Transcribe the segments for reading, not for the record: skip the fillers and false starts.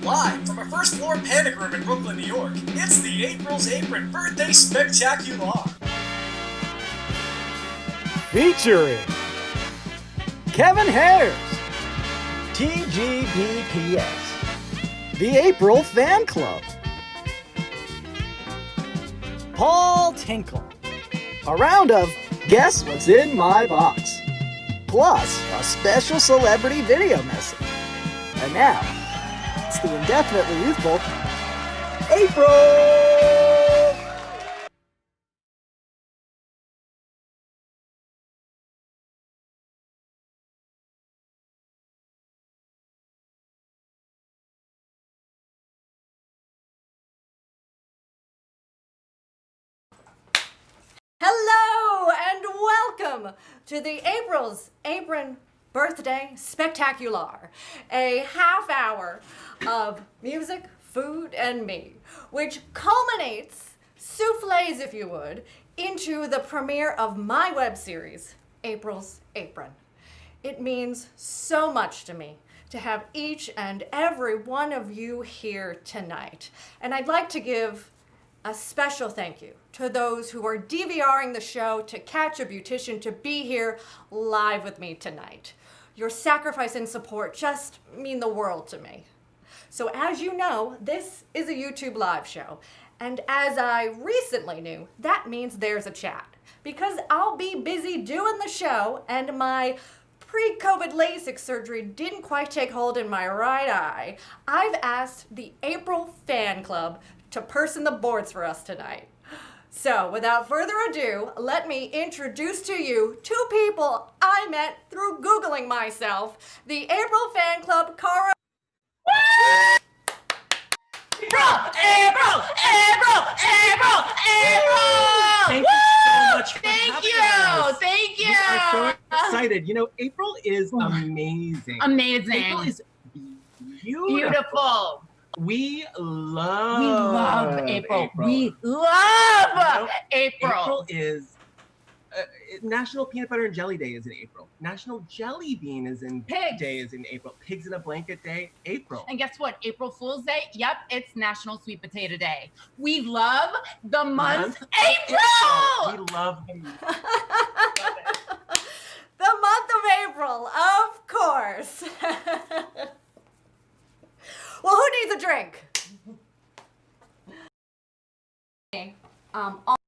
Live from a first floor panic room in Brooklyn, New York, it's the April's Apron Birthday Spectacular. Featuring Kevin Hares, TGBPS, the April Fan Club, Paul Tinkle, a round of Guess What's in My Box, plus a special celebrity video message. And now, it's the indefinitely youthful April! Hello and welcome to the April's Apron Birthday Spectacular, a half hour of music, food, and me, which culminates, souffles if you would, into the premiere of my web series, April's Apron. It means so much to me to have each and every one of you here tonight, and I'd like to give a special thank you to those who are DVRing the show to catch a beautician to be here live with me tonight. Your sacrifice and support just mean the world to me. So as you know, this is a YouTube live show. And as I recently knew, that means there's a chat. Because I'll be busy doing the show and my pre-COVID LASIK surgery didn't quite take hold in my right eye, I've asked the April Fan Club to person the boards for us tonight. So without further ado, let me introduce to you two people I met through Googling myself, the April Fan Club, Cara. April! April! April! April! April! Thank you so much for having us. Thank you! We are so excited. You know, April is amazing. Amazing. April is beautiful. Beautiful. We love April. We love April. April is National Peanut Butter and Jelly Day is in April. National Jelly Bean is in Day is in April. Pigs in a Blanket Day, April. And guess what? April Fool's Day? Yep, it's National Sweet Potato Day. We love the month April. We love the month. The month of April, of course. Well, who needs a drink?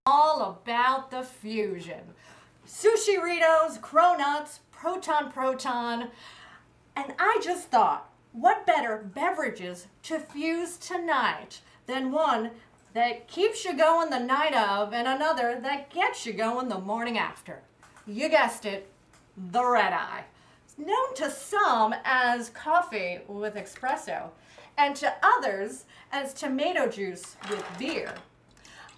All about the fusion. Sushi-ritos, cronuts, proton. And I just thought, what better beverages to fuse tonight than one that keeps you going the night of and another that gets you going the morning after. You guessed it, the red eye. Known to some as coffee with espresso, and to others as tomato juice with beer.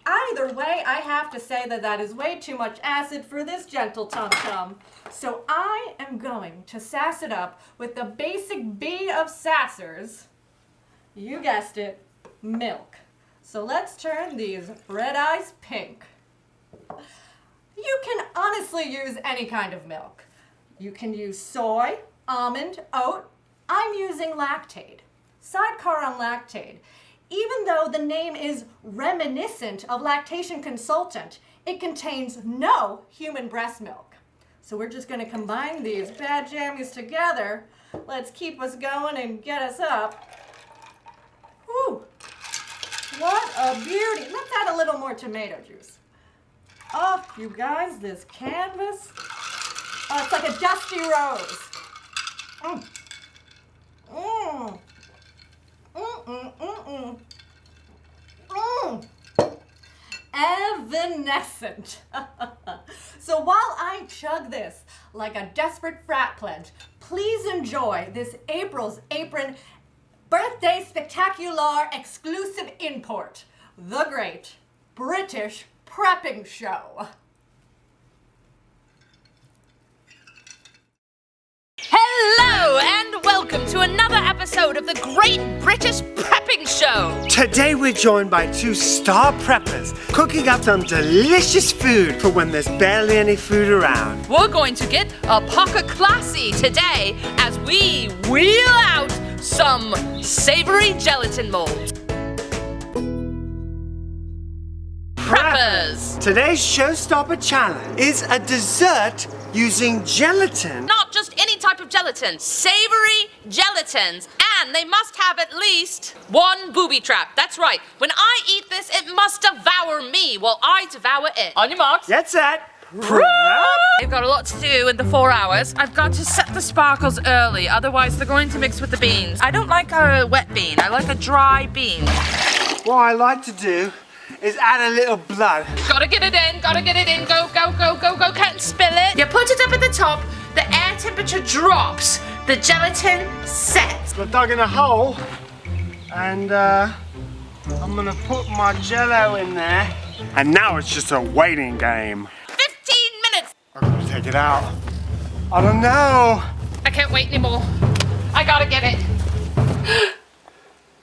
Either way, I have to say that is way too much acid for this gentle tum-tum. So I am going to sass it up with the basic B of sassers. You guessed it, milk. So let's turn these red eyes pink. You can honestly use any kind of milk. You can use soy, almond, oat. I'm using Lactaid. Sidecar on Lactaid. Even though the name is reminiscent of Lactation Consultant, it contains no human breast milk. So we're just going to combine these bad jammies together. Let's keep us going and get us up. Whew. What a beauty. Let's add a little more tomato juice. Oh, you guys, this canvas. Oh, it's like a dusty rose. Evanescent. So while I chug this like a desperate frat pledge, please enjoy this April's Apron Birthday Spectacular exclusive import, the Great British Prepping Show. Hello and welcome to another episode of the Great British Prepping Show. Today we're joined by two star preppers cooking up some delicious food for when there's barely any food around. We're going to get a pocket classy today as we wheel out some savory gelatin molds. Preppers. Today's showstopper challenge is a dessert using gelatin. Not just any type of gelatin, savory gelatins. And they must have at least one booby trap. That's right. When I eat this, it must devour me while I devour it. On your marks. Get set. Prep. I've got a lot to do in the 4 hours. I've got to set the sparkles early, otherwise they're going to mix with the beans. I don't like a wet bean, I like a dry bean. What I like to do is add a little blood. Gotta get it in, go, go, go, go, go, can't spill it. You put it up at the top, the air temperature drops, the gelatin sets. I dug in a hole and I'm gonna put my jello in there. And now it's just a waiting game. 15 minutes. I'm gonna take it out. I don't know. I can't wait anymore. I gotta get it.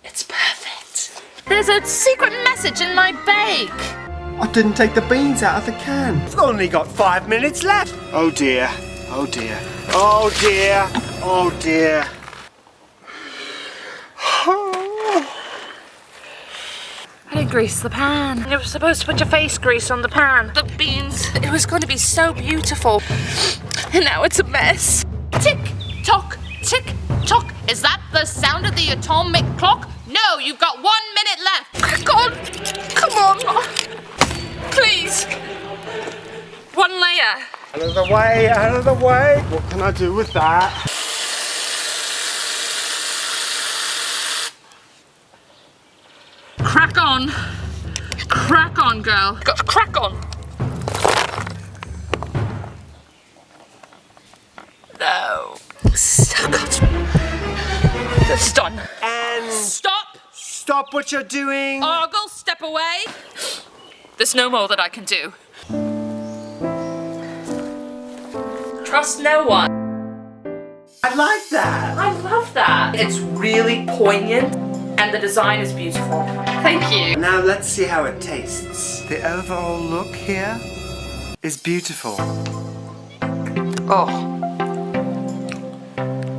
It's perfect. There's a secret message in my bake. I didn't take the beans out of the can. I've only got 5 minutes left. Oh dear. Oh dear. Oh dear. Oh dear. I didn't grease the pan. You were supposed to put your face grease on the pan. The beans, it was going to be so beautiful. And now it's a mess. Tick, tock, tick, tock. Is that the sound of the atomic clock? No, you've got 1 minute left. God, come on. Please. One layer. Out of the way, out of the way. What can I do with that? Crack on, girl. Crack on. No. It's done. And Stop. stop what you're doing. Argle, step away. There's no more that I can do. Trust no one. I like that. I love that. It's really poignant and the design is beautiful. Thank you. Now let's see how it tastes. The overall look here is beautiful. Oh.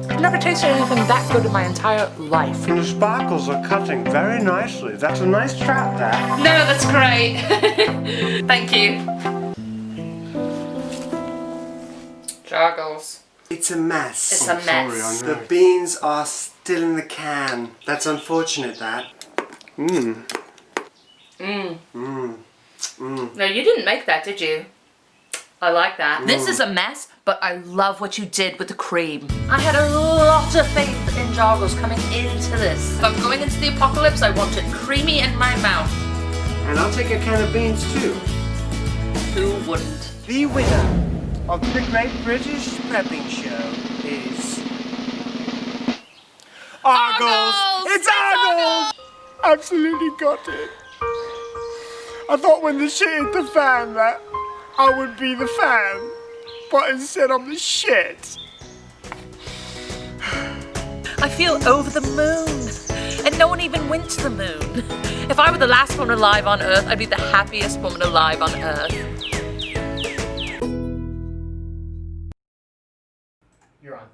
I've never tasted anything that good in my entire life. And the sparkles are cutting very nicely. That's a nice trap there. No, that's great. Thank you. Joggles. It's a mess. It's a mess. Sorry, I know. The beans are still in the can. That's unfortunate, that. No, you didn't make that, did you? I like that. This is a mess, but I love what you did with the cream. I had a lot of faith in joggles coming into this. If I'm going into the apocalypse, I want it creamy in my mouth. And I'll take a can of beans too. Who wouldn't? The winner of the Great British Prepping Show is... Argles! It's Argles! Absolutely got it. I thought when the shit hit the fan that I would be the fan, but instead I'm the shit. I feel over the moon, and no one even went to the moon. If I were the last woman alive on Earth, I'd be the happiest woman alive on Earth. You're on.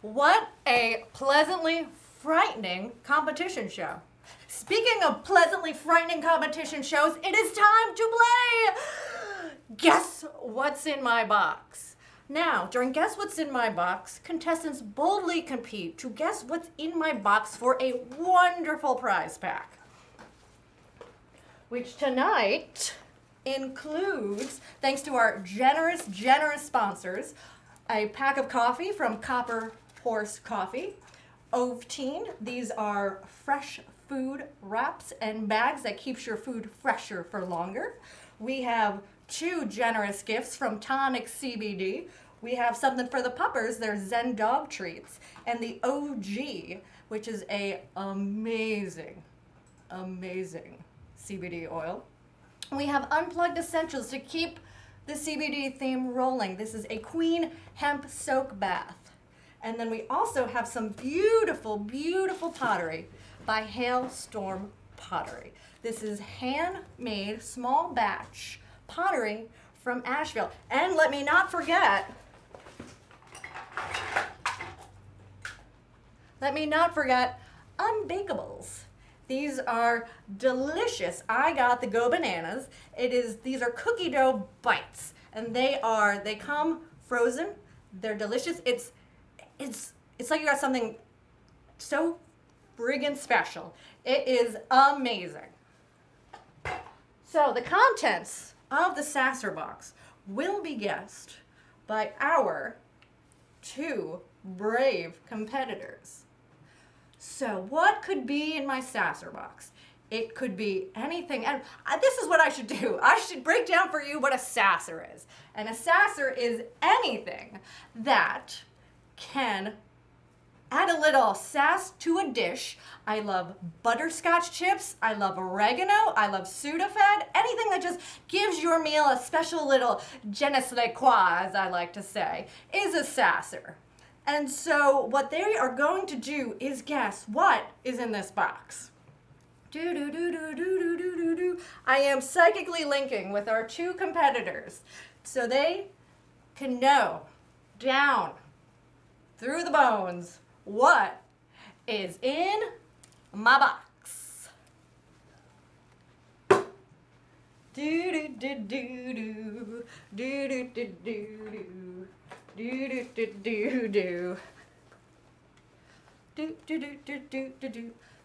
What a pleasantly frightening competition show. Speaking of pleasantly frightening competition shows, it is time to play Guess What's in My Box. Now, during Guess What's in My Box, contestants boldly compete to guess what's in my box for a wonderful prize pack, which tonight includes, thanks to our generous sponsors, a pack of coffee from Copper Horse Coffee, Ovaltine. These are fresh food wraps and bags that keeps your food fresher for longer. We have 2 generous gifts from Tonic CBD. We have something for the puppers, they're Zen dog treats, and the OG, which is a amazing CBD oil. We have Unplugged Essentials to keep the CBD theme rolling. This is a Queen Hemp Soak Bath. And then we also have some beautiful pottery by Hailstorm Pottery. This is handmade, small batch pottery from Asheville. And let me not forget let me not forget unbakables. These are delicious. I got the Go Bananas. These are cookie dough bites, and they come frozen. They're delicious. It's like you got something so friggin' special. It is amazing. So the contents of the Sasser Box will be guessed by our 2 brave competitors. So what could be in my Sasser Box? It could be anything. And this is what I should do. I should break down for you what a sasser is. And a sasser is anything that can add a little sass to a dish. I love butterscotch chips. I love oregano. I love Sudafed. Anything that just gives your meal a special little je ne sais quoi, as I like to say, is a sasser. And so what they are going to do is guess what is in this box. I am psychically linking with our 2 competitors so they can know down through the bones what is in my box.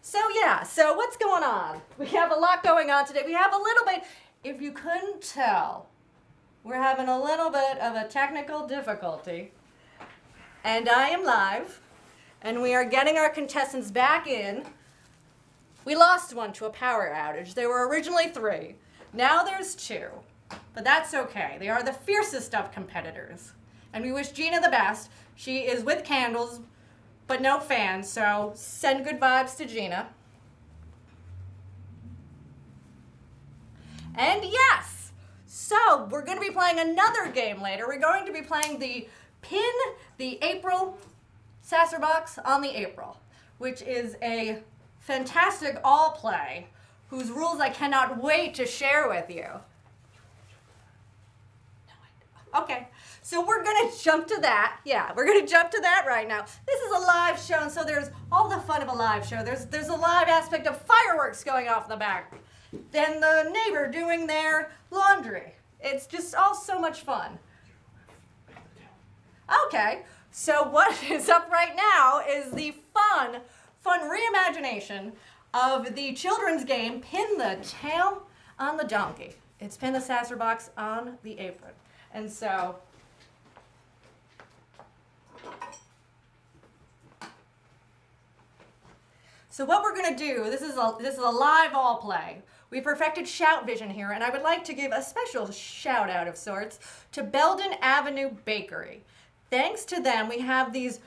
So yeah, so what's going on? We have a lot going on today. We have a little bit, if you couldn't tell, we're having a little bit of a technical difficulty. And I am live, and we are getting our contestants back in. We lost one to a power outage. There were originally 3. Now there's 2, but that's okay. They are the fiercest of competitors. And we wish Gina the best. She is with candles, but no fans, so send good vibes to Gina. And yes, so we're going to be playing another game later. We're going to be playing the Pin the April Sasser Box on the April, which is a fantastic all play whose rules I cannot wait to share with you. Okay, so we're gonna jump to that. Yeah, we're gonna jump to that right now. This is a live show, and so there's all the fun of a live show. There's a live aspect of fireworks going off in the back. Then the neighbor doing their laundry. It's just all so much fun. Okay, so what is up right now is the fun reimagination of the children's game, Pin the Tail on the Donkey. It's Pin the Sasser Box on the Apron. And so, what we're going to do, this is a live all play. We perfected shout vision here, and I would like to give a special shout out of sorts to Belden Avenue Bakery. Thanks to them, we have these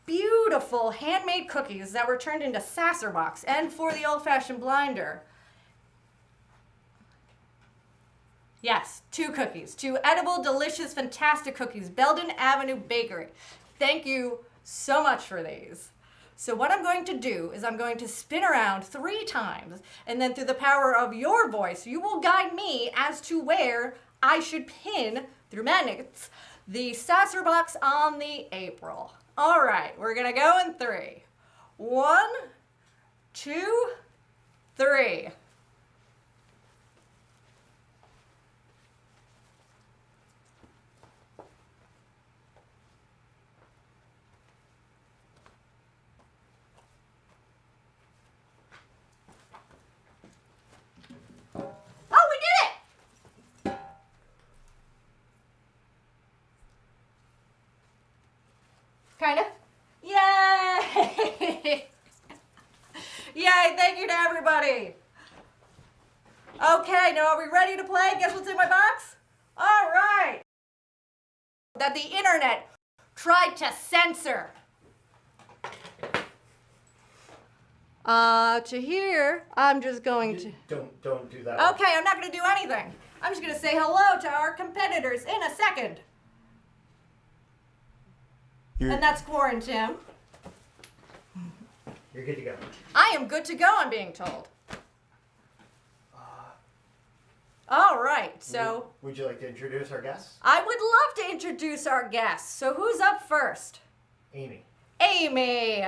beautiful handmade cookies that were turned into Sasser Box, and for the old-fashioned blinder. Yes, 2 cookies. 2 edible, delicious, fantastic cookies. Belden Avenue Bakery. Thank you so much for these. So what I'm going to do is I'm going to spin around 3 times, and then through the power of your voice, you will guide me as to where I should pin, through magnets, the Sasser Box on the April. All right, we're gonna go in 3. 1, 2, 3. Kind of. Yay! Yay, thank you to everybody. Okay, now are we ready to play? Guess what's in my box? All right. That the internet tried to censor. To here, I'm just going to... Don't do that. Okay, I'm not going to do anything. I'm just going to say hello to our competitors in a second. And that's quarantine. You're good to go. I am good to go, I'm being told. All right, so... Would you like to introduce our guests? I would love to introduce our guests. So who's up first? Amy. Amy.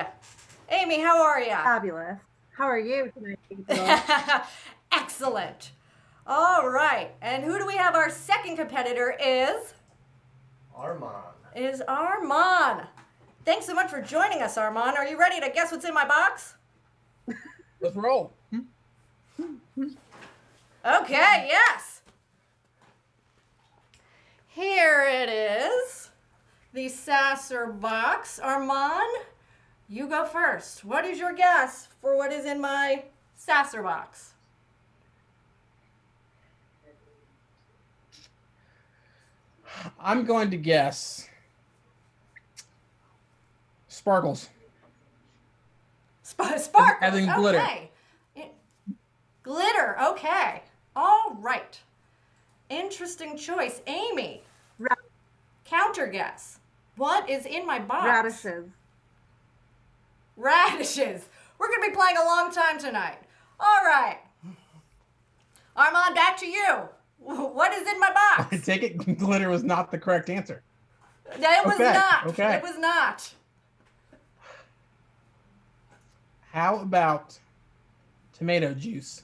Amy, how are ya? Fabulous. How are you tonight? Excellent. All right. And who do we have? Our second competitor is Armand. Thanks so much for joining us, Armand. Are you ready to guess what's in my box? Let's roll. Okay, yes. Here it is. The Sasser Box. Armand, you go first. What is your guess for what is in my Sasser Box? I'm going to guess sparkles. Sparkles. As in glitter. Okay. Glitter. Okay. All right. Interesting choice. Amy. Counter guess. What is in my box? Radishes. We're going to be playing a long time tonight. All right. Armand, back to you. What is in my box? I take it glitter was not the correct answer. It was not. Okay. It was not. How about tomato juice?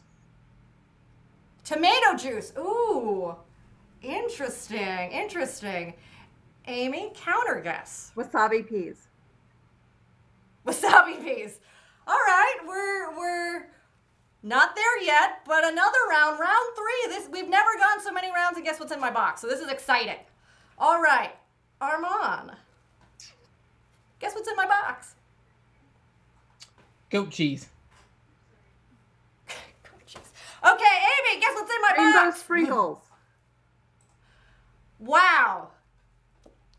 Tomato juice. Ooh. Interesting. Amy, counter guess. Wasabi peas. Wasabi peas. All right, we're not there yet, but another round 3. We've never gone so many rounds and guess what's in my box, so this is exciting. All right, Armand, guess what's in my box? Goat cheese. Goat cheese. Okay, Amy, guess what's in my Rainbow box? sprinkles. Wow.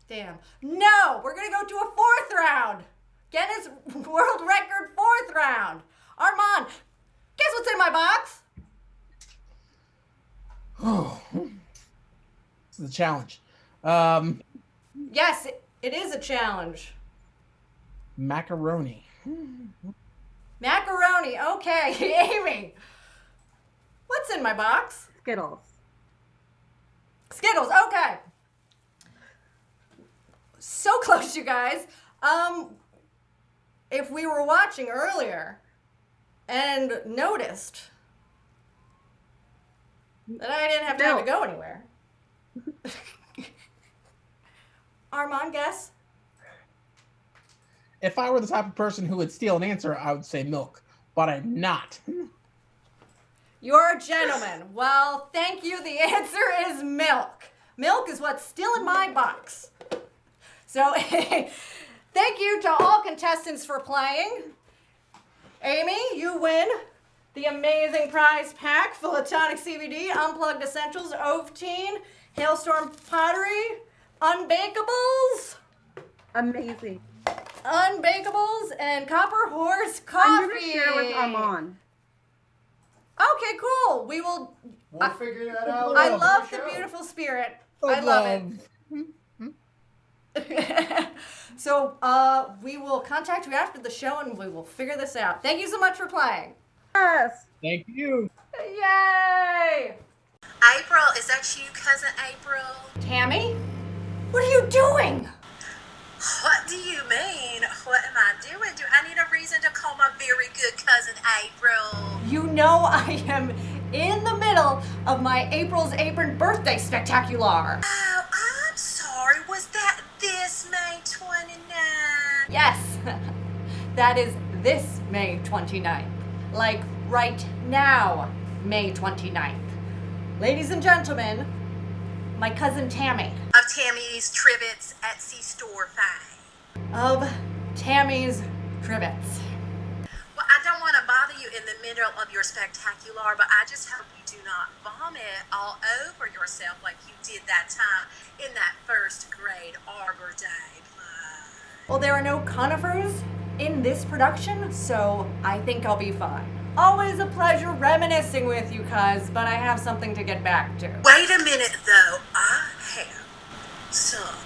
Damn. No, we're gonna go to a 4th round. Guinness World Record 4th round. Armand, guess what's in my box? Oh, this is a challenge. Yes, it is a challenge. Macaroni. Macaroni. Okay, Amy. What's in my box? Skittles. Skittles. Okay. So close, you guys. If we were watching earlier and noticed that I didn't have time to go anywhere. Armand, guess? If I were the type of person who would steal an answer, I would say milk, but I'm not. You're a gentleman. Well, thank you. The answer is milk. Milk is what's still in my box. So, thank you to all contestants for playing. Amy, you win the amazing prize pack full of tonic CBD, unplugged essentials, Ovaltine, Hailstorm pottery, unbakables. Amazing. Unbakables and Copper Horse coffee. I'm going to share with Armand. Okay, cool. We'll figure that out. I love the beautiful spirit. I love it. So we will contact you after the show and we will figure this out. Thank you so much for playing. Yes. Thank you. Yay! April, is that you, cousin April? Tammy? What are you doing? What do you mean? What am I doing? Do I need a reason to call my very good cousin April? You know I am in the middle of my April's Apron birthday spectacular. Oh, I'm sorry. Was that this May 29th? Yes, that is this May 29th. Like right now, May 29th. Ladies and gentlemen, my cousin Tammi. Of Tammy's Trivets at C-Store Fine. Of Tammy's Trivets. Well, I don't want to bother you in the middle of your spectacular, but I just hope you do not vomit all over yourself like you did that time in that first grade Arbor Day play. Well, there are no conifers in this production, so I think I'll be fine. Always a pleasure reminiscing with you, cuz, but I have something to get back to. Wait a minute, though. I have some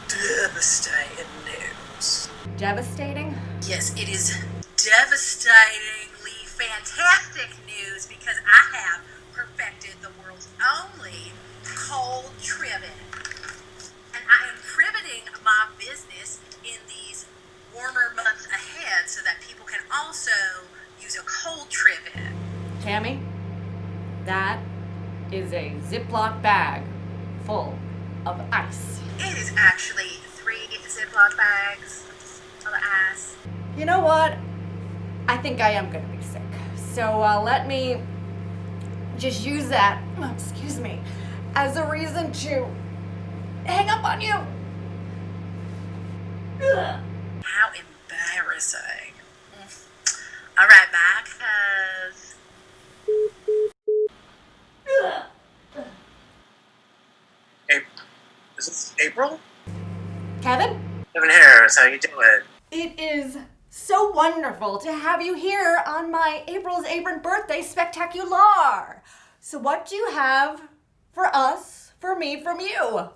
devastating news. Devastating? Yes, it is devastatingly fantastic news because I have perfected the world's only cold trivet. And I am priveting my business in these warmer months ahead so that That is a Ziploc bag full of ice. It is actually 3 Ziploc bags of ice. You know what? I think I am gonna be sick. So let me just use that, excuse me, as a reason to hang up on you. Ugh. How embarrassing. All right, bye, cuz. Hey, is this April? Kevin? Kevin Harris, how you doing? It is so wonderful to have you here on my April's Apron birthday spectacular. So what do you have for us, for me, from you?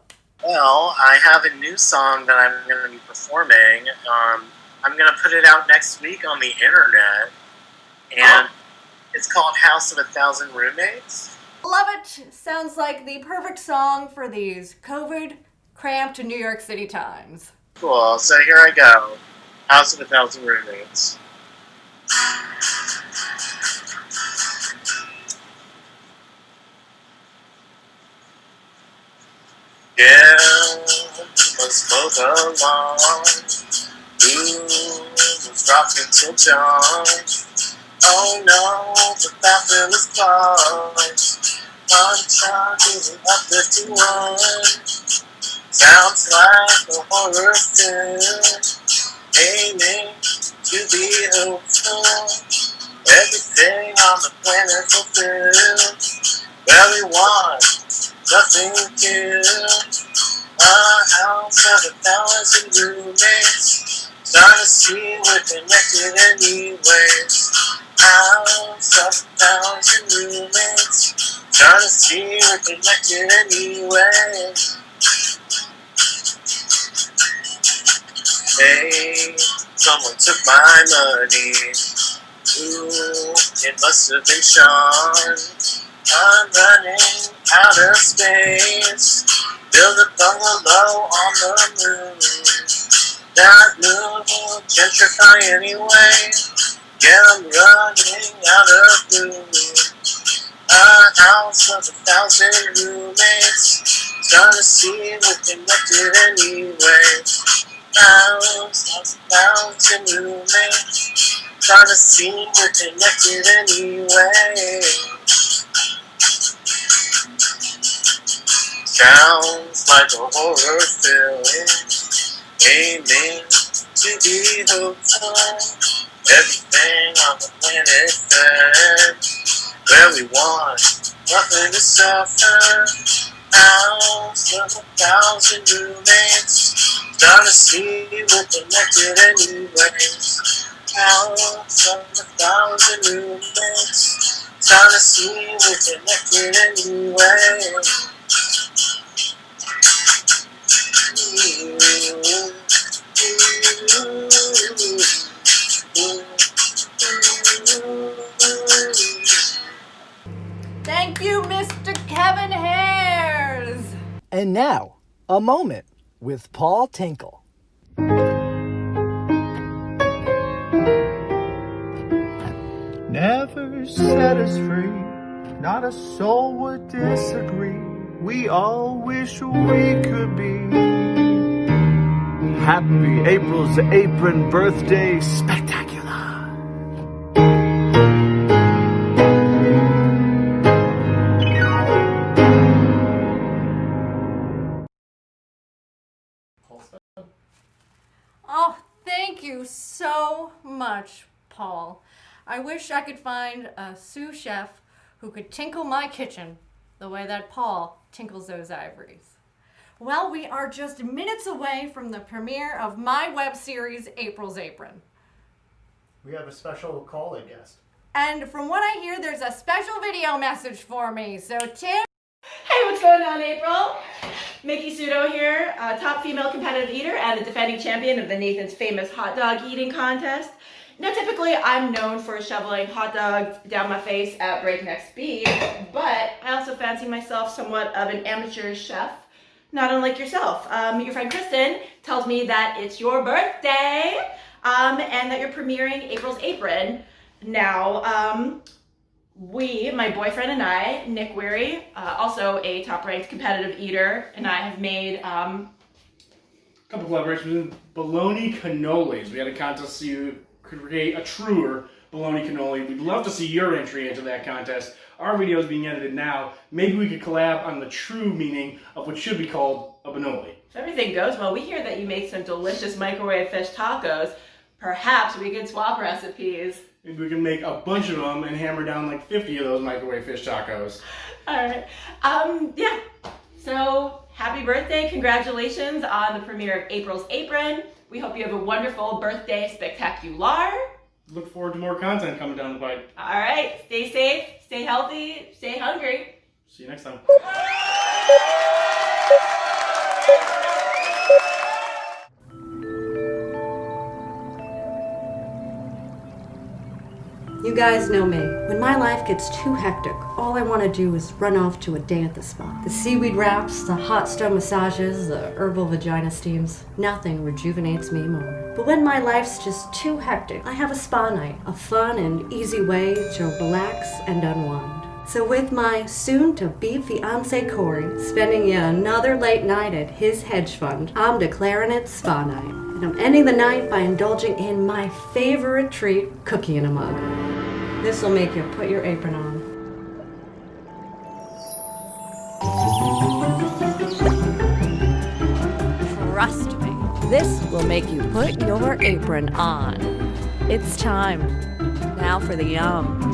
Well, I have a new song that I'm going to be performing. I'm going to put it out next week on the internet, and it's called House of a Thousand Roommates. Love it. Sounds like the perfect song for these COVID-cramped New York City times. Cool, so here I go. House of a Thousand Roommates. Yeah, we must both along. Ooh, was rocking till dawn. Oh no, the bathroom is clogged. I'm talking up 51. Sounds like a horror film. Aiming to be hopeful. Everything on the planet fulfilled. Well, we want nothing killed. A house of a thousand roommates. Starting to see we're connected anyways. House of a thousand roommates. Starting to see we're connected anyways. Hey, someone took my money. Ooh, it must have been Sean. I'm running out of space. Build a bungalow on the moon. That moon will gentrify anyway. Yeah, I'm running out of room. A house of a thousand roommates. Starting to see we're connected anyway. House of a thousand roommates. Trying to see we're connected anyway. Sounds like a horror film. Aiming to be hopeful. Everything on the planet fed. Where we want nothing to suffer. House of a thousand roommates. Trying to see we're connected anyways. House of a thousand roommates. Trying to see we're connected anyway. Thank you, Mr. Kevin Hares. And now, a moment with Paul Tinkle. Never set us free, not a soul would disagree. We all wish we could be. Happy April's Apron birthday spectacular. Oh, thank you so much, Paul. I wish I could find a sous chef who could tinkle my kitchen the way that Paul tinkles those ivories. Well, we are just minutes away from the premiere of my web series, April's Apron. We have a special call-in guest. And from what I hear, there's a special video message for me. So, Tim. Hey, what's going on, April? Miki Sudo here, top female competitive eater and the defending champion of the Nathan's famous hot dog eating contest. Now, typically, I'm known for shoveling hot dogs down my face at breakneck speed, but I also fancy myself somewhat of an amateur chef, not unlike yourself. Your friend Kristen tells me that it's your birthday, and that you're premiering April's Apron. Now, We, my boyfriend and I, Nick Werhy, also a top-ranked competitive eater, and I have made a couple collaborations with bologna cannolis. We had a contest to create a truer bologna cannoli. We'd love to see your entry into that contest. Our video is being edited now. Maybe we could collab on the true meaning of what should be called a bonoli. If everything goes well, we hear that you make some delicious microwave fish tacos. Perhaps we could swap recipes. Maybe we can make a bunch of them and hammer down like 50 of those microwave fish tacos. All right. Yeah. So, happy birthday. Congratulations on the premiere of April's Apron. We hope you have a wonderful birthday spectacular. Look forward to more content coming down the pipe. All right. Stay safe, stay healthy, stay hungry. See you next time. You guys know me. When my life gets too hectic, all I want to do is run off to a day at the spa. The seaweed wraps, the hot stone massages, the herbal vagina steams, nothing rejuvenates me more. But when my life's just too hectic, I have a spa night, a fun and easy way to relax and unwind. So with my soon-to-be fiancé Corey spending yet another late night at his hedge fund, I'm declaring it spa night. And I'm ending the night by indulging in my favorite treat, cookie in a mug. This will make you put your apron on. Trust me, this will make you put your apron on. It's time. Now for the yum.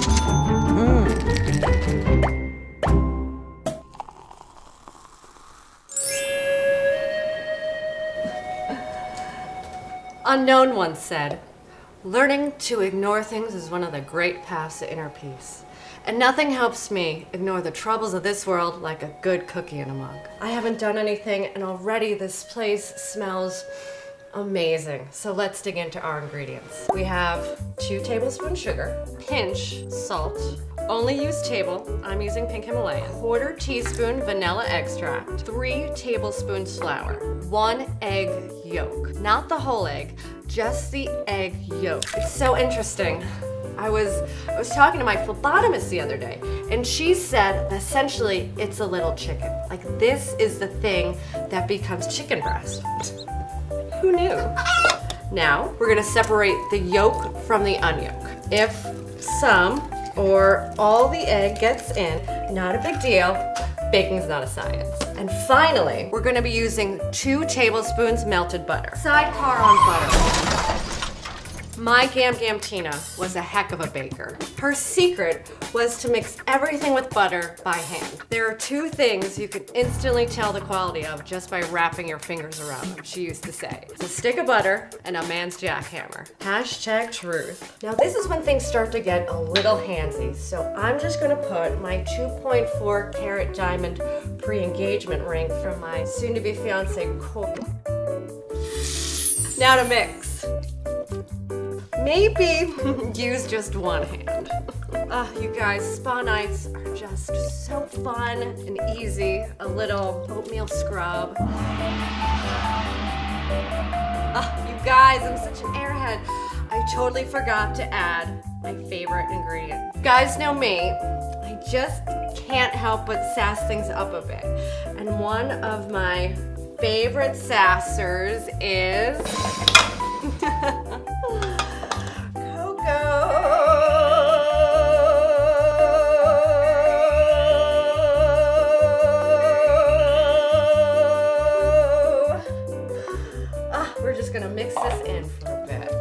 Unknown once said, learning to ignore things is one of the great paths to inner peace. And nothing helps me ignore the troubles of this world like a good cookie in a mug. I haven't done anything and already this place smells amazing. So let's dig into our ingredients. We have 2 tablespoons sugar, pinch salt, only use table, I'm using pink Himalayan, 1/4 teaspoon vanilla extract, 3 tablespoons flour, 1 egg yolk. Not the whole egg, just the egg yolk. It's so interesting. I was talking to my phlebotomist the other day, and she said essentially it's a little chicken. Like this is the thing that becomes chicken breast. Who knew? Now we're gonna separate the yolk from the unyolk. If some or all the egg gets in, not a big deal. Baking's not a science. And finally, we're gonna be using 2 tablespoons melted butter. Sidecar on butter. My Gam Tina was a heck of a baker. Her secret was to mix everything with butter by hand. There are 2 things you can instantly tell the quality of just by wrapping your fingers around them, she used to say. It's a stick of butter and a man's jackhammer. # truth. Now this is when things start to get a little handsy, so I'm just gonna put my 2.4 carat diamond pre-engagement ring from my soon-to-be fiance Corey. Now to mix. Maybe use just 1 hand. You guys, spa nights are just so fun and easy. A little oatmeal scrub. You guys, I'm such an airhead. I totally forgot to add my favorite ingredient. You guys know me. I just can't help but sass things up a bit. And one of my favorite sassers is we're just gonna mix this in for a bit.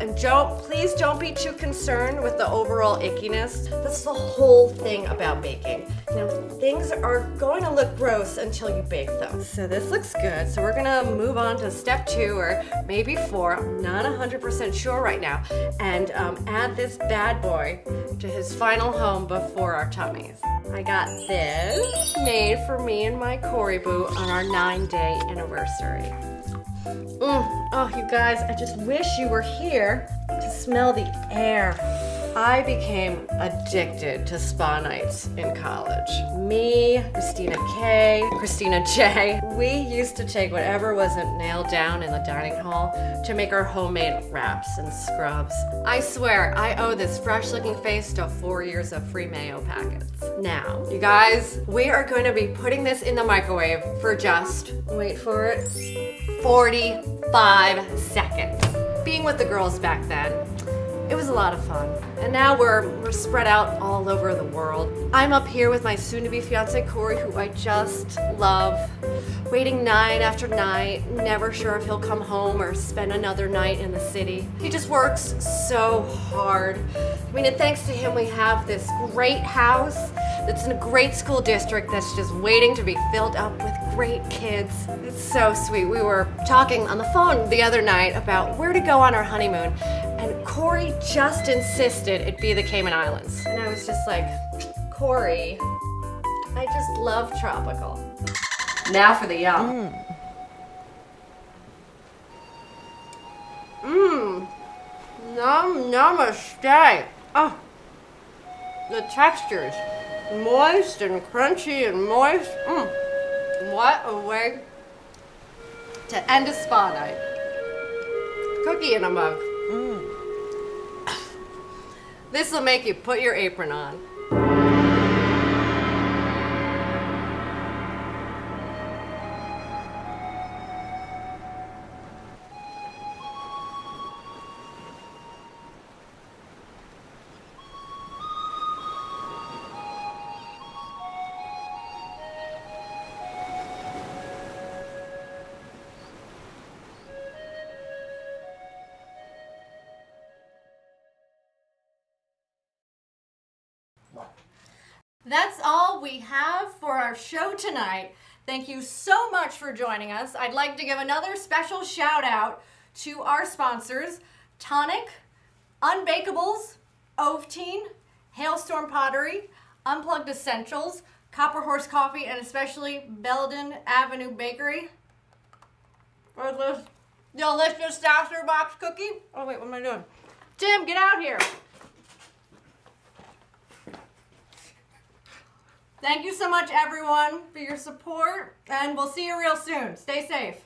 And please don't be too concerned with the overall ickiness. That's the whole thing about baking. Now, things are going to look gross until you bake them. So this looks good. So we're gonna move on to step 2 or maybe 4. I'm not 100% sure right now. And add this bad boy to his final home before our tummies. I got this made for me and my Corey boo on our 9-day anniversary. Oh, you guys, I just wish you were here to smell the air. I became a addicted to spa nights in college. Me, Christina K, Christina J, we used to take whatever wasn't nailed down in the dining hall to make our homemade wraps and scrubs. I swear, I owe this fresh-looking face to 4 years of free mayo packets. Now, you guys, we are going to be putting this in the microwave for just, wait for it, 45 seconds. Being with the girls back then, it was a lot of fun. And now we're spread out all over the world. I'm up here with my soon-to-be fiance, Corey, who I just love. Waiting night after night, never sure if he'll come home or spend another night in the city. He just works so hard. I mean, and thanks to him, we have this great house that's in a great school district that's just waiting to be filled up with great kids. It's so sweet. We were talking on the phone the other night about where to go on our honeymoon, and Corey just insisted it be the Cayman Islands. And I was just like, Corey, I just love tropical. Now for the yum. Namaste. Oh, the textures. Moist and crunchy and moist. What a way to end a spa night. Cookie in a mug. This will make you put your apron on. That's all we have for our show tonight. Thank you so much for joining us. I'd like to give another special shout out to our sponsors, Tonic, Unbakables, Ovaltine, Hailstorm Pottery, Unplugged Essentials, Copper Horse Coffee, and especially Belden Avenue Bakery for this delicious Sasser Box cookie. Oh wait, what am I doing? Tim, get out here. Thank you so much, everyone, for your support, and we'll see you real soon. Stay safe.